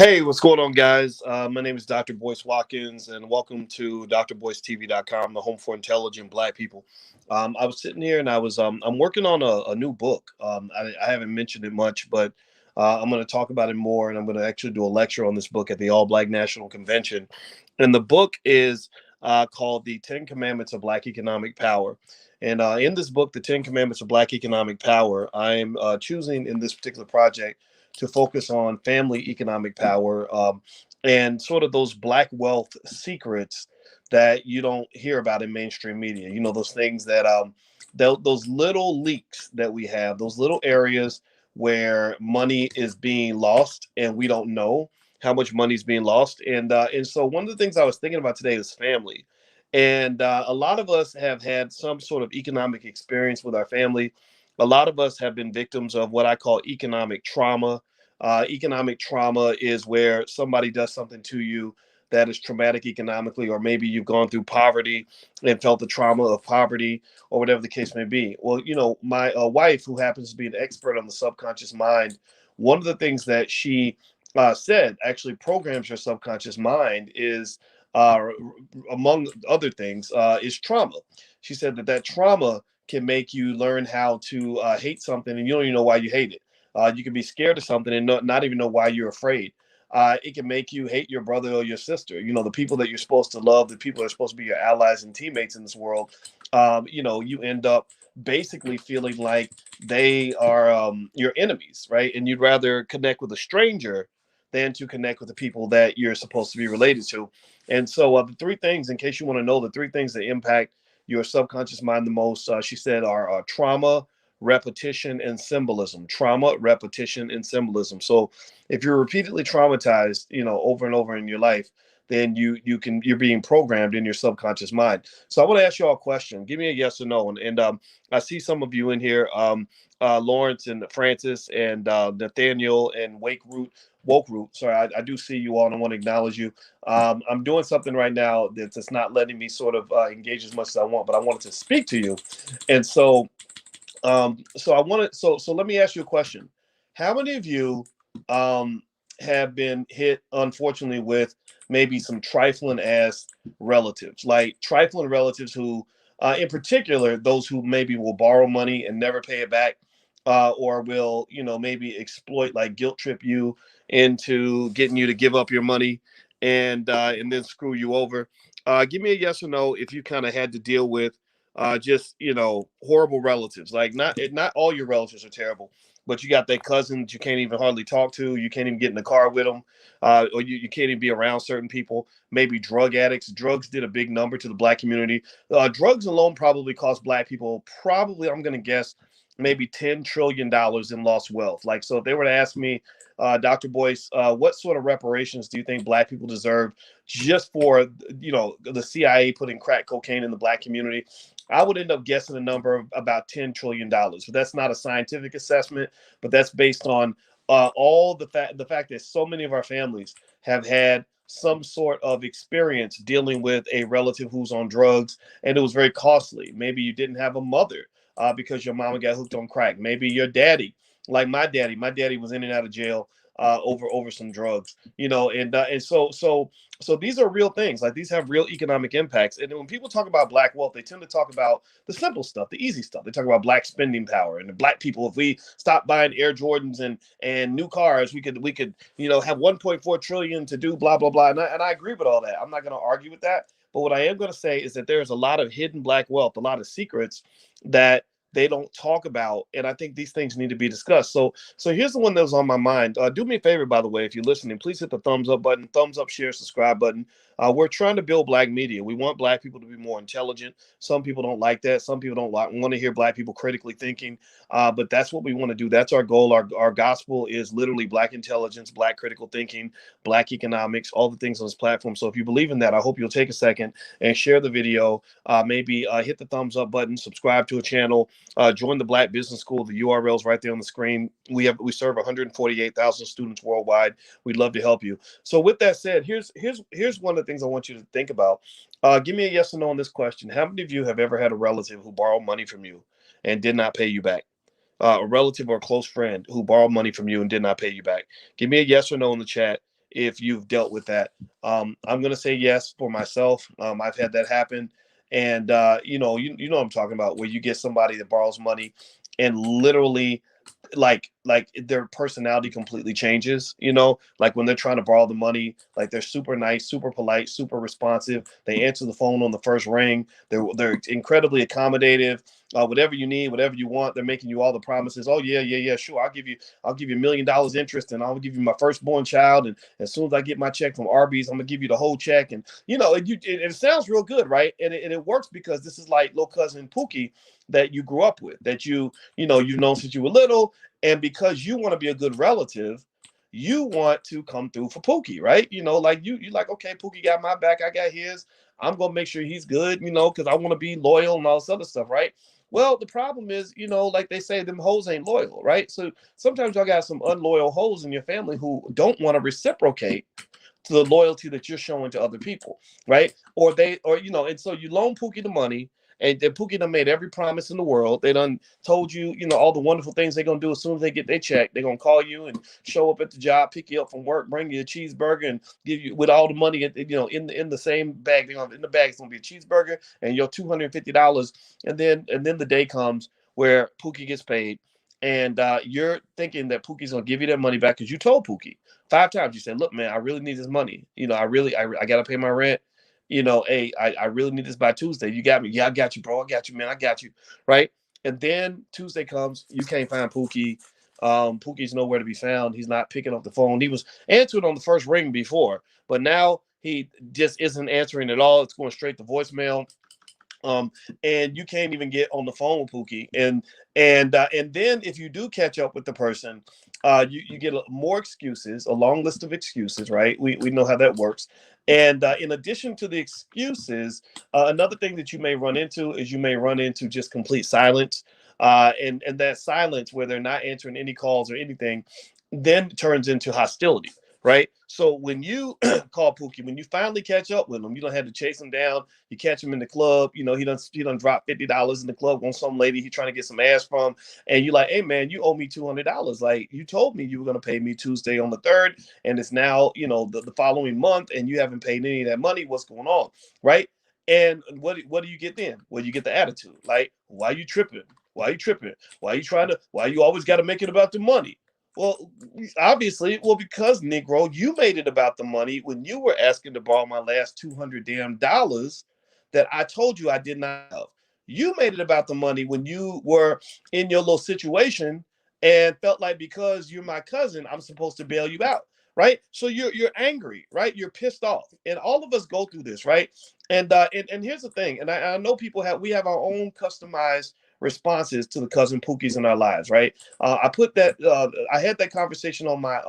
Hey, what's going on, guys? My name is Dr. Boyce Watkins, and welcome to drboycetv.com, the home for intelligent Black people. I was sitting here, and I'm working on a new book. I haven't mentioned it much, but I'm going to talk about it more, and I'm going to actually do a lecture on this book at the All Black National Convention. And the book is called "The Ten Commandments of Black Economic Power." And in this book, "The Ten Commandments of Black Economic Power," I'm choosing in this particular project to focus on family economic power, and sort of those Black wealth secrets that you don't hear about in mainstream media. You know, those things that those little leaks that we have, those little areas where money is being lost and we don't know how much money is being lost. And so one of the things I was thinking about today is family. And a lot of us have had some sort of economic experience with our family. A lot of us have been victims of what I call economic trauma. Economic trauma is where somebody does something to you that is traumatic economically, or maybe you've gone through poverty and felt the trauma of poverty, or whatever the case may be. Well, you know, my wife, who happens to be an expert on the subconscious mind, one of the things that she said actually programs your subconscious mind is, uh, among other things, is trauma. She said that trauma can make you learn how to hate something, and you don't even know why you hate it. You can be scared of something and not even know why you're afraid. It can make you hate your brother or your sister. You know, the people that you're supposed to love, the people that are supposed to be your allies and teammates in this world. You know, you end up basically feeling like they are your enemies, right? And you'd rather connect with a stranger than to connect with the people that you're supposed to be related to. And so, the three things, in case you want to know, the three things that impact your subconscious mind the most, she said, are trauma, repetition, and symbolism. Trauma, repetition, and symbolism. So if you're repeatedly traumatized, you know, over and over in your life, then you're being programmed in your subconscious mind. So I want to ask you all a question. Give me a yes or no. And I see some of you in here, Lawrence and Francis and Nathaniel and Woke Root. Sorry, I do see you all, and I want to acknowledge you. I'm doing something right now that's not letting me sort of engage as much as I want, but I wanted to speak to you. And so I wanted so let me ask you a question. How many of you um have been hit, unfortunately, with maybe some trifling ass relatives, like trifling relatives who, in particular, those who maybe will borrow money and never pay it back, or will, you know, maybe exploit, like guilt trip you into getting you to give up your money, and then screw you over. Give me a yes or no if you kind of had to deal with just, you know, horrible relatives. Like, not all your relatives are terrible, but you got that cousin that you can't even hardly talk to. You can't even get in the car with them, or you can't even be around certain people. Maybe drug addicts. Drugs did a big number to the Black community. Drugs alone probably cost Black people, probably, I'm going to guess, maybe $10 trillion in lost wealth. Like, so if they were to ask me, Dr. Boyce, what sort of reparations do you think Black people deserve just for, you know, the CIA putting crack cocaine in the Black community? I would end up guessing a number of about $10 trillion. But that's not a scientific assessment, but that's based on all the fact that so many of our families have had some sort of experience dealing with a relative who's on drugs, and it was very costly. Maybe you didn't have a mother because your mama got hooked on crack. Maybe your daddy, like my daddy was in and out of jail over some drugs, you know, and so these are real things. Like, these have real economic impacts. And when people talk about Black wealth, they tend to talk about the simple stuff, the easy stuff. They talk about Black spending power and the Black people. If we stop buying Air Jordans and new cars, we could, you know, have 1.4 trillion to do blah blah blah. And I agree with all that. I'm not going to argue with that. But what I am going to say is that there's a lot of hidden Black wealth, a lot of secrets that they don't talk about, and I think these things need to be discussed. So here's the one that was on my mind. Do me a favor, by the way, if you're listening, please hit the thumbs up button, thumbs up, share, subscribe button. We're trying to build Black media. We want Black people to be more intelligent. Some people don't like that. Some people don't want to hear Black people critically thinking. But that's what we want to do. That's our goal. Our gospel is literally Black intelligence, Black critical thinking, Black economics, all the things on this platform. So if you believe in that, I hope you'll take a second and share the video. Maybe hit the thumbs up button, subscribe to a channel, join the Black Business School. The URL is right there on the screen. We serve 148,000 students worldwide. We'd love to help you. So with that said, here's one of the things I want you to think about. Give me a yes or no on this question. How many of you have ever had a relative who borrowed money from you and did not pay you back? A relative or a close friend who borrowed money from you and did not pay you back. Give me a yes or no in the chat. if you've dealt with that. I'm going to say yes for myself. I've had that happen. And, you know what I'm talking about, where you get somebody that borrows money and literally like their personality completely changes, like when they're trying to borrow the money, like they're super nice, super polite, super responsive. They answer the phone on the first ring. They're incredibly accommodative. Whatever you need, whatever you want, they're making you all the promises. Oh yeah, yeah, yeah, sure, I'll give you $1 million interest, and I'll give you my firstborn child, and as soon as I get my check from Arby's, I'm gonna give you the whole check. And it sounds real good, right? And it works because this is like little cousin Pookie that you grew up with, that you've known since you were little. And because you want to be a good relative, you want to come through for Pookie, right? Like you like, okay, Pookie got my back, I got his. I'm gonna make sure he's good, because I want to be loyal and all this other stuff, right? Well, the problem is, like they say, them hoes ain't loyal, right? So sometimes y'all got some unloyal hoes in your family who don't want to reciprocate to the loyalty that you're showing to other people, right? And so you loan Pookie the money, and then Pookie done made every promise in the world. They done told you, all the wonderful things they're gonna do as soon as they get their check. They're gonna call you and show up at the job, pick you up from work, bring you a cheeseburger, and give you with all the money, in the same bag. In the bag, it's gonna be a cheeseburger and your $250. And then the day comes where Pookie gets paid, and you're thinking that Pookie's gonna give you that money back because you told Pookie 5 times. You said, "Look, man, I really need this money. I gotta pay my rent. Hey, I really need this by Tuesday. You got me. Yeah, I got you, bro. I got you, man. I got you." Right? And then Tuesday comes, you can't find Pookie. Pookie's nowhere to be found. He's not picking up the phone. He was answering on the first ring before, but now he just isn't answering at all. It's going straight to voicemail. Um, and you can't even get on the phone with Pookie. And then if you do catch up with the person, you get more excuses, a long list of excuses, right? We know how that works. And in addition to the excuses, another thing that you may run into is you may run into just complete silence. And that silence, where they're not answering any calls or anything, then turns into hostility, right? So when you call Pookie, when you finally catch up with him, you don't have to chase him down. You catch him in the club. He done dropped $50 in the club on some lady he trying to get some ass from, and you like, "Hey man, you owe me $200. Like, you told me you were gonna pay me Tuesday on the 3rd, and it's now the following month, and you haven't paid any of that money. What's going on?" Right? And what do you get then? Well, you get the attitude, like, "Why you tripping? Why you tripping? Why you always got to make it about the money?" Well, obviously, because Negro, you made it about the money when you were asking to borrow my last 200 damn dollars that I told you I did not have. You made it about the money when you were in your little situation and felt like because you're my cousin, I'm supposed to bail you out, right? So you're angry, right? You're pissed off, and all of us go through this, right? And here's the thing, and I know we have our own customized responses to the cousin Pookies in our lives, right? I had that conversation on my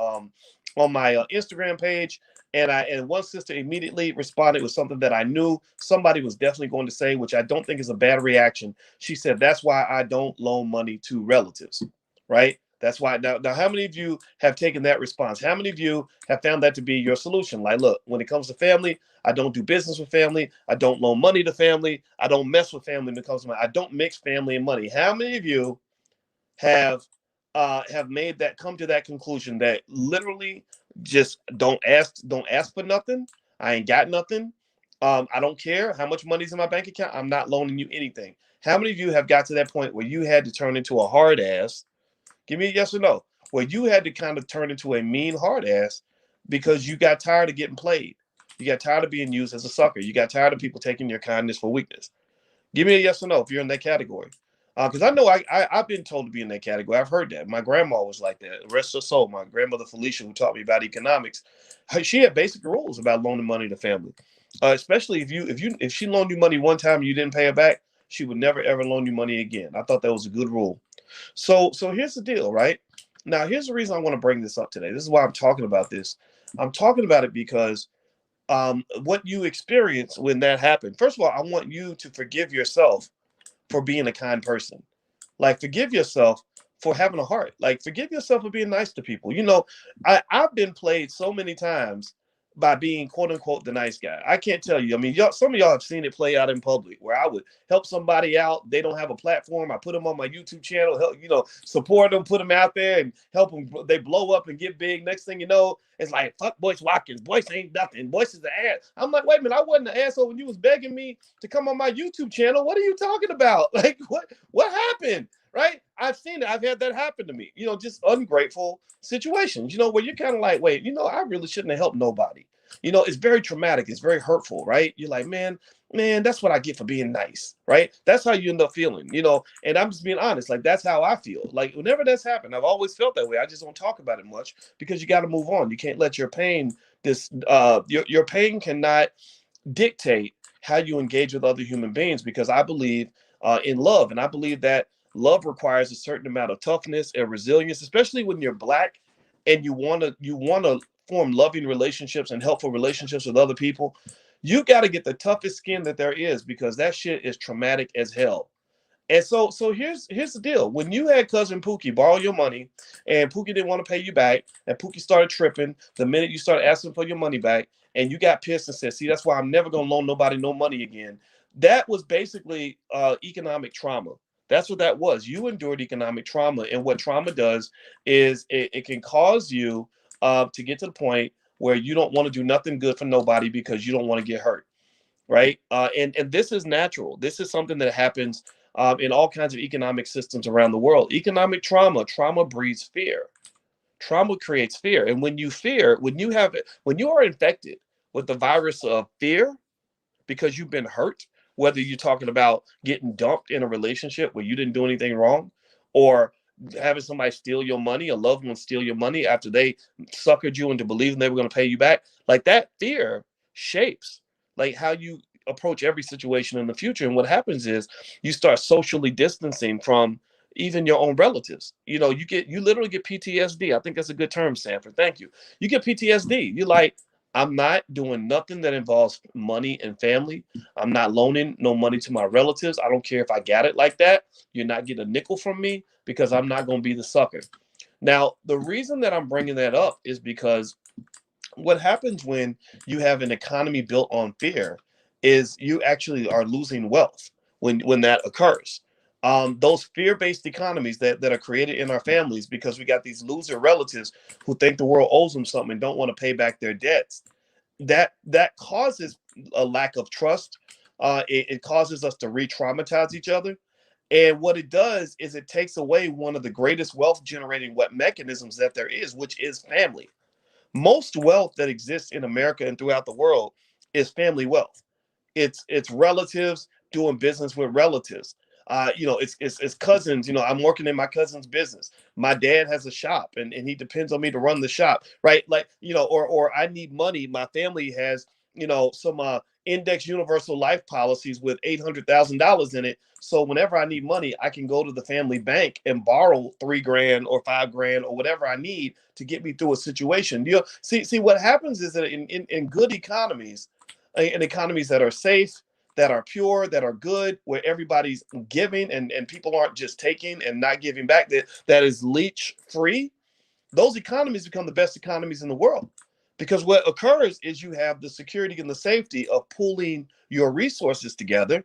Instagram page, and one sister immediately responded with something that I knew somebody was definitely going to say, which I don't think is a bad reaction. She said, "That's why I don't loan money to relatives," right? That's why. Now, how many of you have taken that response? How many of you have found that to be your solution? Like, look, when it comes to family, I don't do business with family. I don't loan money to family. I don't mess with family when it comes to money. I don't mix family and money. How many of you have come to that conclusion, that literally just don't ask for nothing? I ain't got nothing. I don't care how much money's in my bank account. I'm not loaning you anything. How many of you have got to that point where you had to turn into a hard ass? Give me a yes or no. Where you had to kind of turn into a mean hard ass because you got tired of getting played. You got tired of being used as a sucker. You got tired of people taking your kindness for weakness. Give me a yes or no if you're in that category. Because I know I've been told to be in that category. I've heard that. My grandma was like that. Rest her soul. My grandmother Felicia, who taught me about economics, she had basic rules about loaning money to family. Especially if she loaned you money one time and you didn't pay her back, she would never ever loan you money again. I thought that was a good rule. So here's the deal, right? Now here's the reason I want to bring this up today. This is why I'm talking about this. I'm talking about it because what you experience when that happened. First of all, I want you to forgive yourself for being a kind person. Like, forgive yourself for having a heart. Like, forgive yourself for being nice to people. I've been played so many times by being quote unquote the nice guy. I can't tell you. I mean, y'all, some of y'all have seen it play out in public where I would help somebody out. They don't have a platform. I put them on my YouTube channel, help, support them, put them out there and help them. They blow up and get big. Next thing you know, it's like, fuck Boyce Watkins. Boyce ain't nothing. Boyce is the ass. I'm like, wait a minute. I wasn't the asshole when you was begging me to come on my YouTube channel. What are you talking about? Like, what happened? Right? I've seen it. I've had that happen to me, just ungrateful situations, where you're kind of like, wait, I really shouldn't have helped nobody. It's very traumatic. It's very hurtful, right? You're like, man, that's what I get for being nice, right? That's how you end up feeling, and I'm just being honest. Like, that's how I feel. Like, whenever that's happened, I've always felt that way. I just don't talk about it much because you got to move on. You can't let your pain, your pain cannot dictate how you engage with other human beings, because I believe in love. And I believe that love requires a certain amount of toughness and resilience, especially when you're Black and you want to form loving relationships and helpful relationships with other people. You got to get the toughest skin that there is, because that shit is traumatic as hell. And so here's the deal. When you had cousin Pookie borrow your money and Pookie didn't want to pay you back, and Pookie started tripping the minute you started asking for your money back, and you got pissed and said, see, that's why I'm never going to loan nobody no money again. That was basically economic trauma. That's what that was. You endured economic trauma. And what trauma does is it can cause you to get to the point where you don't want to do nothing good for nobody because you don't want to get hurt. Right. And this is natural. This is something that happens in all kinds of economic systems around the world. Economic trauma breeds fear. Trauma creates fear. And when you fear, when you are infected with the virus of fear because you've been hurt, whether you're talking about getting dumped in a relationship where you didn't do anything wrong, or having somebody steal your money, a loved one steal your money after they suckered you into believing they were going to pay you back, like that fear shapes like how you approach every situation in the future. And what happens is you start socially distancing from even your own relatives. You literally get PTSD. I think that's a good term, Sanford. Thank you. You get PTSD. You're like, I'm not doing nothing that involves money and family. I'm not loaning no money to my relatives. I don't care if I got it like that. You're not getting a nickel from me, because I'm not going to be the sucker. Now, the reason that I'm bringing that up is because what happens when you have an economy built on fear is you actually are losing wealth when that occurs. Those fear-based economies that are created in our families because we got these loser relatives who think the world owes them something and don't want to pay back their debts. That causes a lack of trust. It causes us to re-traumatize each other. And what it does is it takes away one of the greatest wealth generating mechanisms that there is, which is family. Most wealth that exists in America and throughout the world is family wealth. It's relatives doing business with relatives. It's cousins. I'm working in my cousin's business. My dad has a shop, and he depends on me to run the shop, right? Like, or I need money. My family has, some index universal life policies with $800,000 in it. So whenever I need money, I can go to the family bank and borrow $3,000 or $5,000 or whatever I need to get me through a situation. See what happens is that in good economies, in economies that are safe, that are pure, that are good, where everybody's giving and people aren't just taking and not giving back, that is leech free, those economies become the best economies in the world. Because what occurs is you have the security and the safety of pooling your resources together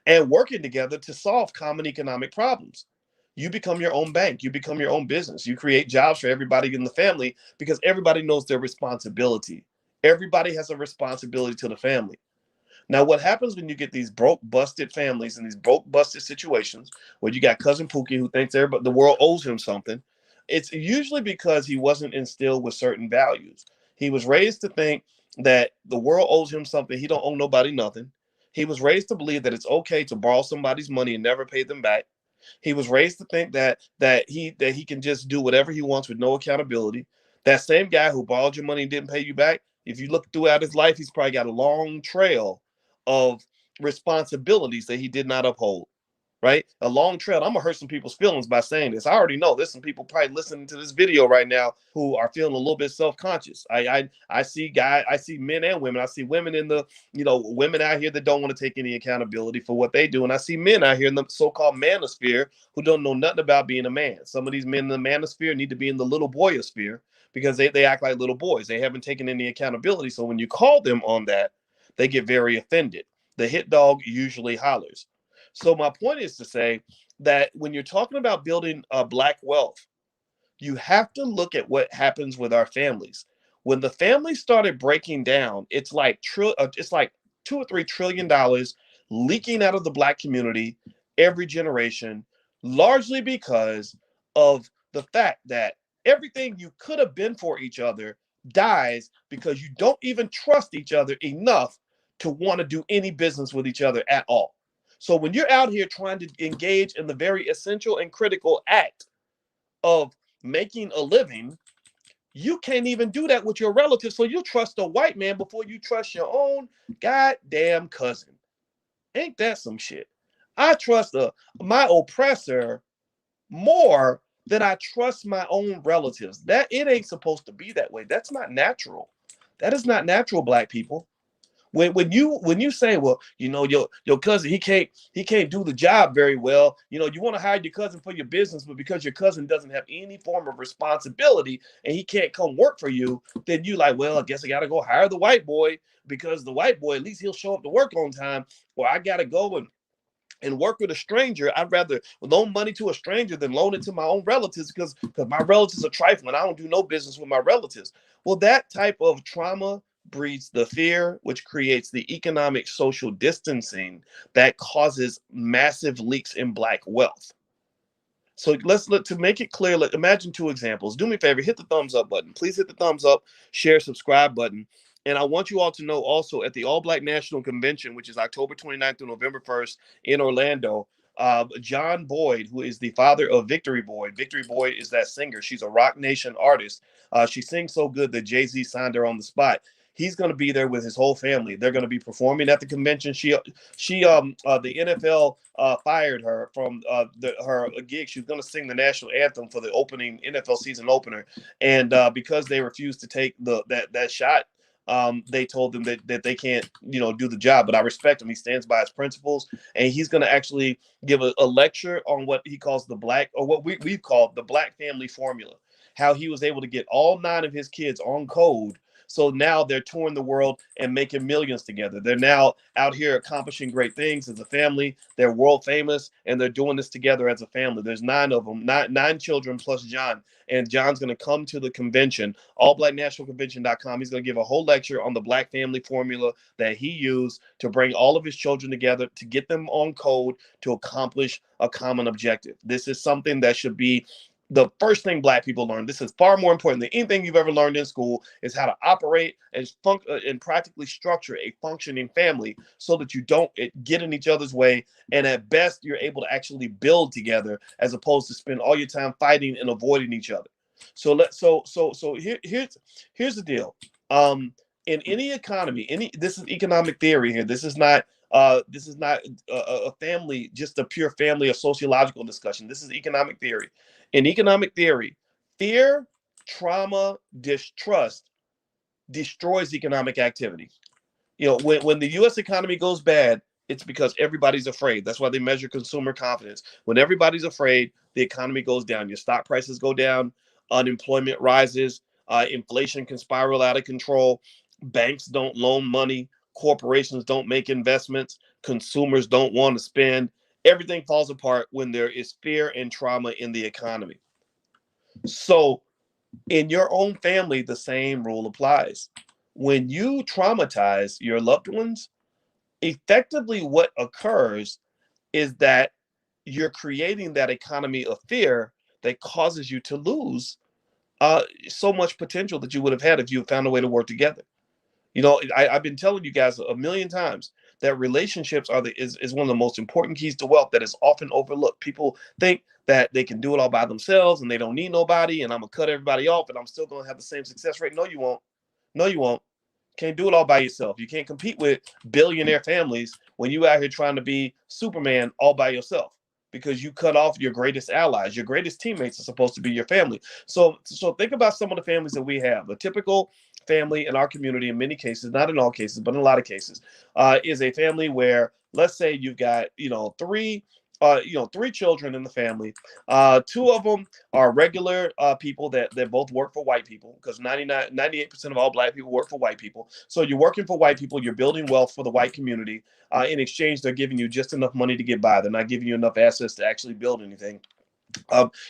and working together to solve common economic problems. You become your own bank, you become your own business, you create jobs for everybody in the family because everybody knows their responsibility. Everybody has a responsibility to the family. Now, what happens when you get these broke, busted families and these broke, busted situations where you got cousin Pookie who thinks the world owes him something? It's usually because he wasn't instilled with certain values. He was raised to think that the world owes him something. He don't owe nobody nothing. He was raised to believe that it's okay to borrow somebody's money and never pay them back. He was raised to think that he can just do whatever he wants with no accountability. That same guy who borrowed your money and didn't pay you back, if you look throughout his life, he's probably got a long trail of responsibilities that he did not uphold. Right? A long trail. I'm gonna hurt some people's feelings by saying this. I already know there's some people probably listening to this video right now who are feeling a little bit self-conscious. I see men and women. I see women in the, women out here that don't want to take any accountability for what they do. And I see men out here in the so-called manosphere who don't know nothing about being a man. Some of these men in the manosphere need to be in the little boyosphere because they act like little boys. They haven't taken any accountability. So when you call them on that, they get very offended. The hit dog usually hollers. So my point is to say that when you're talking about building black wealth, you have to look at what happens with our families. When the family started breaking down, it's like $2 or $3 trillion leaking out of the black community every generation, largely because of the fact that everything you could have been for each other dies because you don't even trust each other enough to want to do any business with each other at all. So when you're out here trying to engage in the very essential and critical act of making a living, you can't even do that with your relatives. So you trust a white man before you trust your own goddamn cousin. Ain't that some shit? I trust my oppressor more than I trust my own relatives. That it ain't supposed to be that way. That's not natural. That is not natural, black people. When you say, well, your cousin, he can't do the job very well. You want to hire your cousin for your business, but because your cousin doesn't have any form of responsibility and he can't come work for you, then you like, well, I guess I gotta go hire the white boy because the white boy, at least he'll show up to work on time. Or I gotta go and work with a stranger. I'd rather loan money to a stranger than loan it to my own relatives because my relatives are trifling. I don't do no business with my relatives. Well, that type of trauma breeds the fear, which creates the economic social distancing that causes massive leaks in black wealth. So let's look to make it clear. Imagine two examples. Do me a favor, hit the thumbs up button. Please hit the thumbs up, share, subscribe button. And I want you all to know also at the All Black National Convention, which is October 29th through November 1st in Orlando, John Boyd, who is the father of Victory Boyd. Victory Boyd is that singer. She's a Rock Nation artist. She sings so good that Jay-Z signed her on the spot. He's going to be there with his whole family. They're going to be performing at the convention. The NFL fired her from her gig. She was going to sing the national anthem for the opening NFL season opener, and because they refused to take that shot, they told them that they can't do the job. But I respect him. He stands by his principles, and he's going to actually give a lecture on what he calls the black, or what we've called the black family formula. How he was able to get all 9 of his kids on code. So now they're touring the world and making millions together. They're now out here accomplishing great things as a family. They're world famous, and they're doing this together as a family. There's 9 of them, nine children plus John. And John's going to come to the convention, allblacknationalconvention.com. He's going to give a whole lecture on the black family formula that he used to bring all of his children together, to get them on code, to accomplish a common objective. This is something that should be the first thing black people learn. This is far more important than anything you've ever learned in school, is how to operate and practically structure a functioning family so that you don't get in each other's way. And at best, you're able to actually build together as opposed to spend all your time fighting and avoiding each other. So here's the deal. In any economy, this is economic theory here. This is not a family, just a pure family or sociological discussion. This is economic theory. In economic theory, fear, trauma, distrust destroys economic activity. When the U.S. economy goes bad, it's because everybody's afraid. That's why they measure consumer confidence. When everybody's afraid, the economy goes down. Your stock prices go down, unemployment rises, inflation can spiral out of control, banks don't loan money, corporations don't make investments, consumers don't want to spend. Everything falls apart when there is fear and trauma in the economy. So in your own family, the same rule applies. When you traumatize your loved ones, effectively what occurs is that you're creating that economy of fear that causes you to lose so much potential that you would have had if you found a way to work together. I've been telling you guys a million times that relationships is one of the most important keys to wealth that is often overlooked. People think that they can do it all by themselves and they don't need nobody, and I'm gonna cut everybody off and I'm still gonna have the same success rate. No, you won't. No, you won't. Can't do it all by yourself. You can't compete with billionaire families when you out here trying to be Superman all by yourself, because you cut off your greatest allies. Your greatest teammates are supposed to be your family. So think about some of the families that we have. A typical family in our community, in many cases, not in all cases, but in a lot of cases, is a family where, let's say you've got 3 three children in the family. Two of them are regular people that both work for white people, because 98% of all black people work for white people. So you're working for white people, you're building wealth for the white community. In exchange, they're giving you just enough money to get by. They're not giving you enough assets to actually build anything.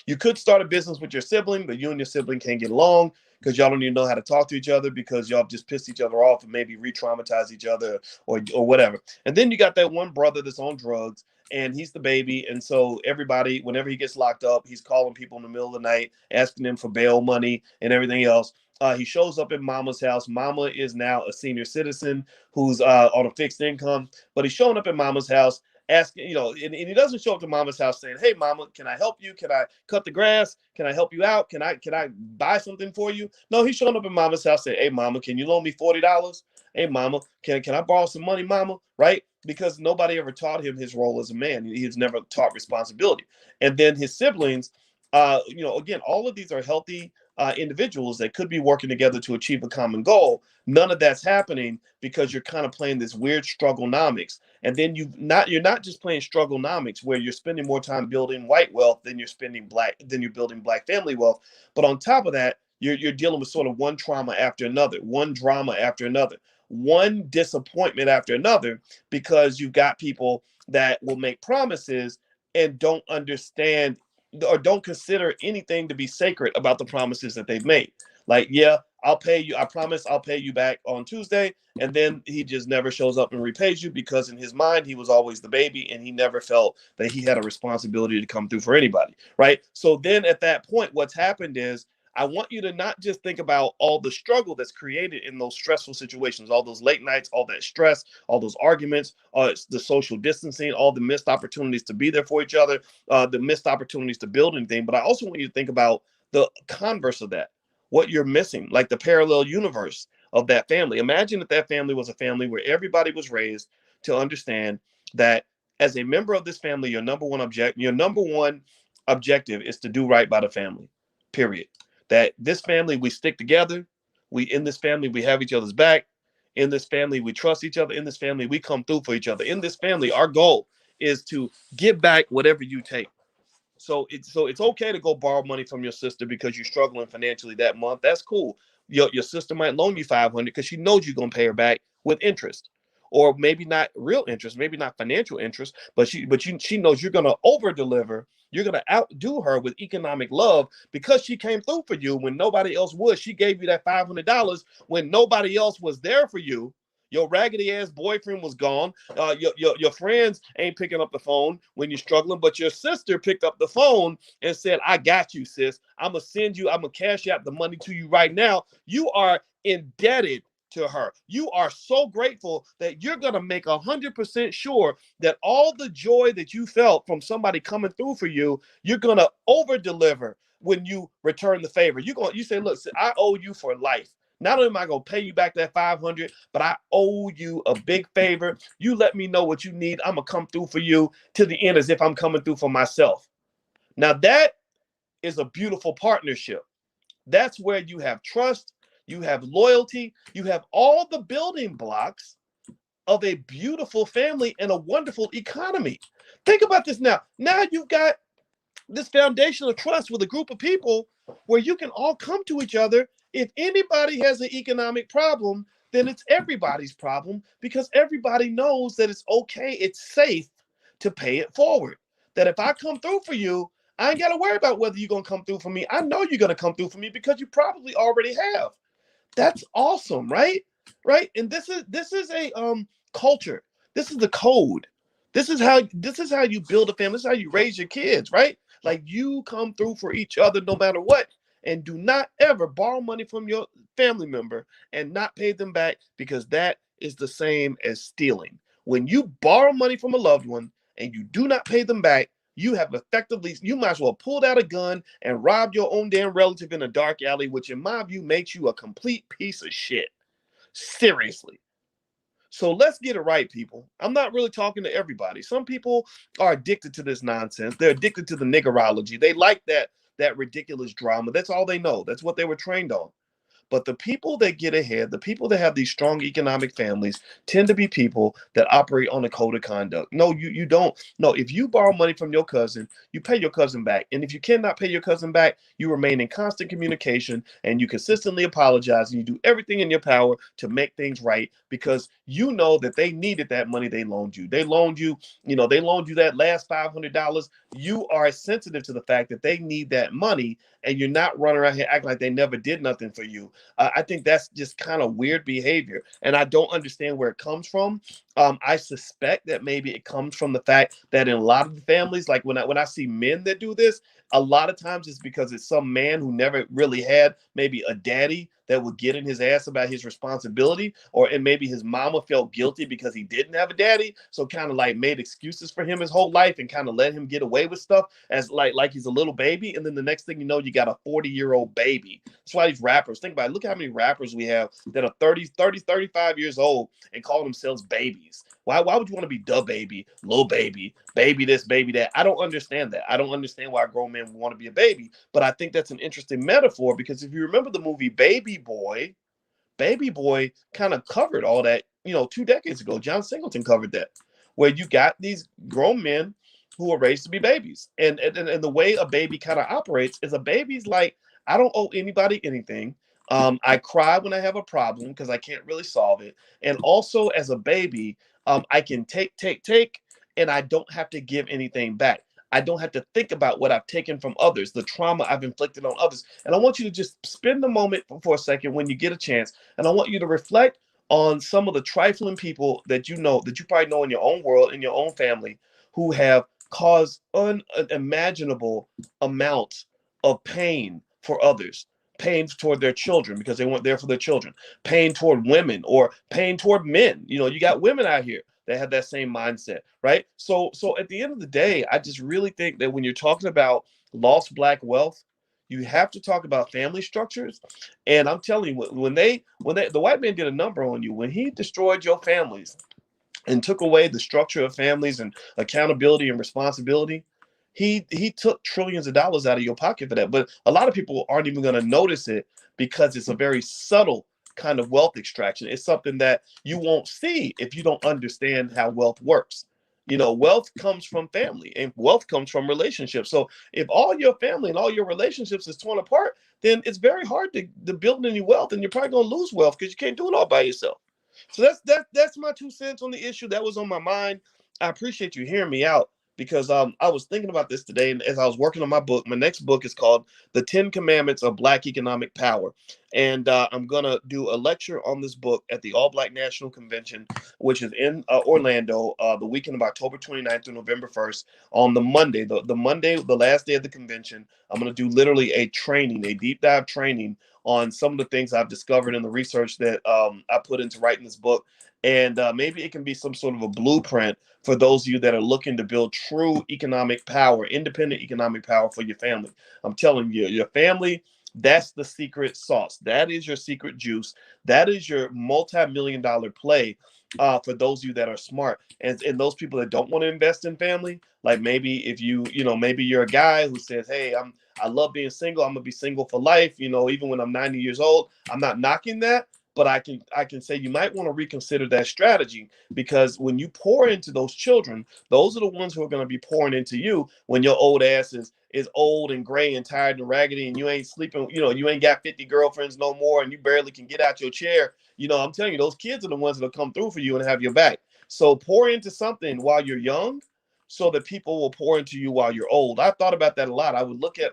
You could start a business with your sibling, but you and your sibling can't get along because y'all don't even know how to talk to each other, because y'all just pissed each other off and maybe re-traumatize each other, or whatever. And then you got that one brother that's on drugs, and he's the baby. And so everybody, whenever he gets locked up, he's calling people in the middle of the night, asking them for bail money and everything else. He shows up in mama's house. Mama is now a senior citizen who's on a fixed income, but he's showing up at mama's house asking, and he doesn't show up to mama's house saying, "Hey, mama, can I help you? Can I cut the grass? Can I help you out? Can I buy something for you?" No, he's showing up at mama's house saying, "Hey, mama, can you loan me $40? Hey, mama, can I borrow some money, mama?" Right? Because nobody ever taught him his role as a man. He was never taught responsibility. And then his siblings, again, all of these are healthy individuals that could be working together to achieve a common goal. None of that's happening because you're kind of playing this weird strugglenomics. And then you're not just playing strugglenomics where you're spending more time building white wealth than you're building black family wealth. But on top of that, you're dealing with sort of one trauma after another, one drama after another, one disappointment after another, because you've got people that will make promises and don't understand or don't consider anything to be sacred about the promises that they've made. Like, yeah, I'll pay you. I promise I'll pay you back on Tuesday. And then he just never shows up and repays you, because in his mind, he was always the baby and he never felt that he had a responsibility to come through for anybody. Right. So then at that point, what's happened is, I want you to not just think about all the struggle that's created in those stressful situations, all those late nights, all that stress, all those arguments, the social distancing, all the missed opportunities to be there for each other, the missed opportunities to build anything. But I also want you to think about the converse of that, what you're missing, like the parallel universe of that family. Imagine if that family was a family where everybody was raised to understand that as a member of this family, your number one objective is to do right by the family, period. That this family, we stick together. In this family, we have each other's back. In this family, we trust each other. In this family, we come through for each other. In this family, our goal is to give back whatever you take. So it's okay to go borrow money from your sister because you're struggling financially that month. That's cool. Your sister might loan you 500 because she knows you're gonna pay her back with interest, or maybe not real interest, maybe not financial interest, but she knows you're gonna over deliver. You're gonna outdo her with economic love because she came through for you when nobody else would. She gave you that $500 when nobody else was there for you. Your raggedy ass boyfriend was gone. Your friends ain't picking up the phone when you're struggling, but your sister picked up the phone and said, "I got you, sis. I'm gonna cash out the money to you right now." You are indebted to her. You are so grateful that you're gonna make 100% sure that all the joy that you felt from somebody coming through for you, you're gonna over deliver when you return the favor. You say, "Look, I owe you for life. Not only am I going to pay you back that 500, but I owe you a big favor. You let me know what you need. I'm going to come through for you to the end as if I'm coming through for myself." Now, that is a beautiful partnership. That's where you have trust, you have loyalty, you have all the building blocks of a beautiful family and a wonderful economy. Think about this now. Now you've got this foundation of trust with a group of people where you can all come to each other. If anybody has an economic problem, then it's everybody's problem, because everybody knows that it's okay, it's safe to pay it forward. That if I come through for you, I ain't got to worry about whether you're going to come through for me. I know you're going to come through for me because you probably already have. That's awesome, right? Right? And this is a culture. This is the code. This is how you build a family. This is how you raise your kids, right? Like, you come through for each other no matter what, and do not ever borrow money from your family member and not pay them back, because that is the same as stealing. When you borrow money from a loved one and you do not pay them back, you might as well pulled out a gun and robbed your own damn relative in a dark alley, which in my view makes you a complete piece of shit. Seriously. So let's get it right, people. I'm not really talking to everybody. Some people are addicted to this nonsense. They're addicted to the niggerology. They like that ridiculous drama. That's all they know. That's what they were trained on. But the people that get ahead, the people that have these strong economic families, tend to be people that operate on a code of conduct. No, you don't. No, if you borrow money from your cousin, you pay your cousin back. And if you cannot pay your cousin back, you remain in constant communication and you consistently apologize and you do everything in your power to make things right because you know that they needed that money they loaned you. They loaned you that last $500. You are sensitive to the fact that they need that money and you're not running around here acting like they never did nothing for you. I think that's just kind of weird behavior, and I don't understand where it comes from. I suspect that maybe it comes from the fact that in a lot of the families, like when I see men that do this, a lot of times it's because it's some man who never really had maybe a daddy that would get in his ass about his responsibility, and maybe his mama felt guilty because he didn't have a daddy, so kind of like made excuses for him his whole life and kind of let him get away with stuff as like he's a little baby, and then the next thing you know, you got a 40-year-old baby. That's why these rappers, think about it, look how many rappers we have that are 35 years old and call themselves babies. Why would you want to be the baby, little baby, baby this, baby that? I don't understand that. I don't understand why grown men want to be a baby. But I think that's an interesting metaphor because if you remember the movie Baby Boy kind of covered all that, 2 decades ago. John Singleton covered that, where you got these grown men who are raised to be babies. And the way a baby kind of operates is a baby's like, I don't owe anybody anything. I cry when I have a problem because I can't really solve it. And also as a baby, I can take, and I don't have to give anything back. I don't have to think about what I've taken from others, the trauma I've inflicted on others. And I want you to just spend the moment for a second when you get a chance. And I want you to reflect on some of the trifling people that you probably know in your own world, in your own family, who have caused unimaginable amounts of pain for others. Pain toward their children because they weren't there for their children. Pain toward women or pain toward men. You got women out here that have that same mindset, right? So at the end of the day, I just really think that when you're talking about lost Black wealth, you have to talk about family structures. And I'm telling you, when the white man did a number on you, when he destroyed your families and took away the structure of families and accountability and responsibility, he took trillions of dollars out of your pocket for that. But a lot of people aren't even going to notice it because it's a very subtle kind of wealth extraction. It's something that you won't see if you don't understand how wealth works. Wealth comes from family and wealth comes from relationships. So if all your family and all your relationships is torn apart, then it's very hard to build any wealth, and you're probably going to lose wealth because you can't do it all by yourself. So that's my 2 cents on the issue. That was on my mind. I appreciate you hearing me out because I was thinking about this today, and as I was working on my book, my next book is called The 10 Commandments of Black Economic Power. And I'm going to do a lecture on this book at the All Black National Convention, which is in Orlando, the weekend of October 29th through November 1st, on the Monday, the Monday, the last day of the convention. I'm going to do literally a deep dive training on some of the things I've discovered in the research that I put into writing this book. And maybe it can be some sort of a blueprint for those of you that are looking to build true economic power, independent economic power for your family. I'm telling you, your family, that's the secret sauce. That is your secret juice. That is your multi-million-dollar play for those of you that are smart. And those people that don't want to invest in family, like maybe if maybe you're a guy who says, hey, I love being single. I'm gonna be single for life. Even when I'm 90 years old, I'm not knocking that. But I can say you might want to reconsider that strategy, because when you pour into those children, those are the ones who are going to be pouring into you when your old ass is old and gray and tired and raggedy, and you ain't sleeping, you ain't got 50 girlfriends no more, and you barely can get out your chair. I'm telling you, those kids are the ones that'll come through for you and have your back. So pour into something while you're young so that people will pour into you while you're old. I thought about that a lot. I would look at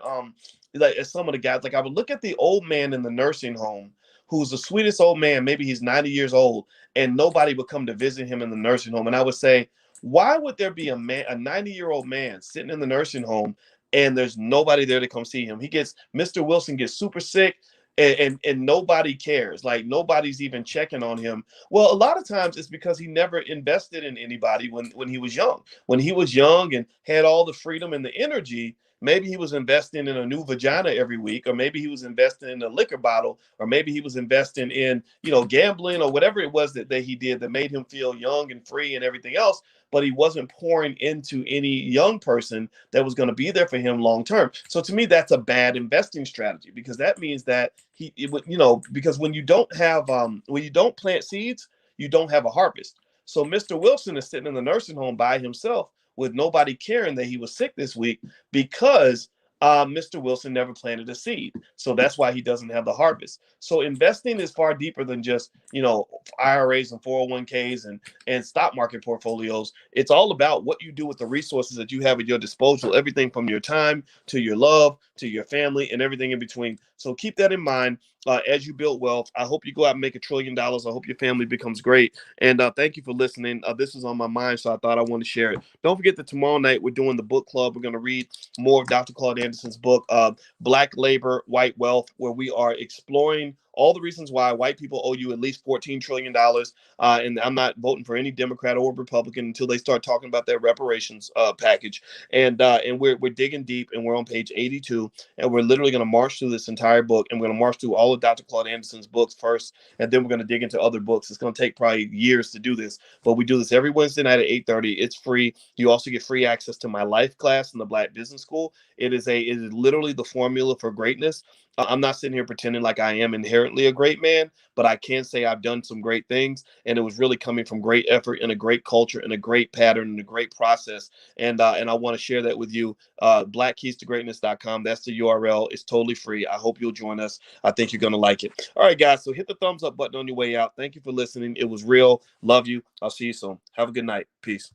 like some of the guys, like I would look at the old man in the nursing home who's the sweetest old man. Maybe he's 90 years old, and nobody would come to visit him in the nursing home. And I would say, why would there be a 90-year-old man sitting in the nursing home and there's nobody there to come see him? Mr. Wilson gets super sick, and nobody cares. Like nobody's even checking on him. Well, a lot of times it's because he never invested in anybody when he was young. When he was young and had all the freedom and the energy, Maybe he was investing in a new vagina every week, or maybe he was investing in a liquor bottle, or maybe he was investing in, gambling or whatever it was that he did that made him feel young and free and everything else. But he wasn't pouring into any young person that was going to be there for him long term. So to me, that's a bad investing strategy, because that means that because when you don't plant seeds, you don't have a harvest. So Mr. Wilson is sitting in the nursing home by himself with nobody caring that he was sick this week, because Mr. Wilson never planted a seed. So that's why he doesn't have the harvest. So investing is far deeper than just, IRAs and 401ks and stock market portfolios. It's all about what you do with the resources that you have at your disposal, everything from your time to your love to your family and everything in between. So keep that in mind as you build wealth. I hope you go out and make $1 trillion. I hope your family becomes great. And thank you for listening. This was on my mind, so I thought I wanted to share it. Don't forget that tomorrow night we're doing the book club. We're going to read more of Dr. Claude Anderson's book, Black Labor, White Wealth, where we are exploring all the reasons why white people owe you at least $14 trillion. And I'm not voting for any Democrat or Republican until they start talking about their reparations package. And we're digging deep, and we're on page 82, and we're literally going to march through this entire book, and we're going to march through all of Dr. Claude Anderson's books first, and then we're going to dig into other books. It's going to take probably years to do this, but we do this every Wednesday night at 8:30. It's free. You also get free access to my life class in the Black Business School. It is literally the formula for greatness. I'm not sitting here pretending like I am inherently a great man, but I can say I've done some great things, and it was really coming from great effort and a great culture and a great pattern and a great process. And I want to share that with you. Blackkeystogreatness.com. That's the URL. It's totally free. I hope you'll join us. I think you're going to like it. All right, guys. So hit the thumbs up button on your way out. Thank you for listening. It was real. Love you. I'll see you soon. Have a good night. Peace.